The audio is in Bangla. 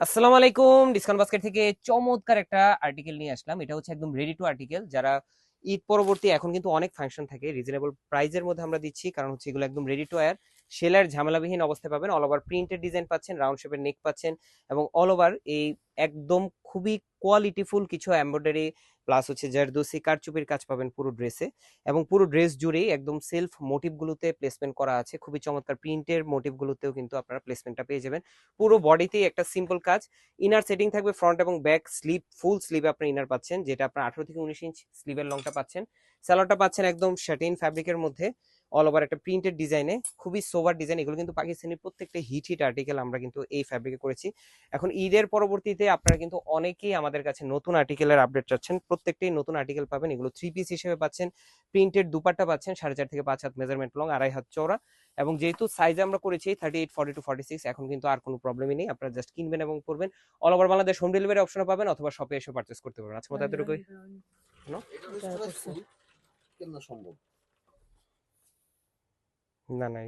আসসালামু আলাইকুম। ডিসকাউন্ট বাস্কেট থেকে চমৎকার একটা আর্টিকেল নিয়ে আসলাম। এটা হচ্ছে একদম রেডি টু আর্টিকেল। যারা ঈদ পরবর্তী এখন কিন্তু অনেক ফাংশন থাকে, রিজনেবল প্রাইজের মধ্যে আমরা দিচ্ছি, কারণ হচ্ছে এগুলো একদম রেডি টু ওয়্যার। সেলার ঝামেলাবিহীন অবস্থায় পাবেন। অল ওভার প্রিন্টেড ডিজাইন পাচ্ছেন, রাউন্ড শেপের নেক পাচ্ছেন, এবং অল ওভার এই একদম খুবই কোয়ালিটিফুল কিছু এমব্রয়ডারি প্লাস হচ্ছে জারদোসি কারচুপির কাজ পাবেন পুরো ড্রেসে। এবং পুরো ড্রেস জুড়েই একদম সেলফ মোটিভগুলোতে প্লেসমেন্ট করা আছে, খুবই চমৎকার প্রিন্টের মোটিভগুলোতেও কিন্তু আপনারা প্লেসমেন্টটা পেয়ে যাবেন। পুরো বডিতেই একটা সিম্পল কাজ। ইনার সেটিং থাকবে ফ্রন্ট এবং ব্যাক স্লিভ, ফুল স্লিভে আপনার ইনার পাচ্ছেন, যেটা আপনার 18 থেকে 19 ইঞ্চ স্লিভের লংটা পাচ্ছেন। স্যালোয়ারটা পাচ্ছেন একদম শাটিন ফ্যাব্রিকের মধ্যে, অল ওভার একটা প্রিন্টেড ডিজাইনে, খুবই সোভার ডিজাইন। এগুলো কিন্তু পাকিস্তানি প্রত্যেকটা হিট হিট আর্টিকেল আমরা কিন্তু এই ফ্যাব্রিকে করেছি। এখন ঈদের পরবর্তীতে আপনারা কিন্তু অনেকেই আমাদের কাছে নতুন আর্টিকেলের আপডেট চাচ্ছেন, প্রত্যেকটাই নতুন আর্টিকেল পাবেন। এগুলো 3 পিস হিসেবে পাচ্ছেন। প্রিন্টেড দুপাট্টা পাচ্ছেন 4.5 থেকে 5 হাত মেজারমেন্ট লং, 2.5 হাত চওড়া। এবং যেহেতু সাইজ আমরা করেছি 38, 40 টু 46, এখন কিন্তু আর কোনো প্রবলেমই নেই। আপনারা জাস্ট কিনবেন এবং পরবেন। All over Bangladesh home delivery অপশনও পাবেন, অথবা শপে এসে পারচেজ করতে পারবেন। আজকে মতো এতটুকুই। কেমন সম্ভব? না না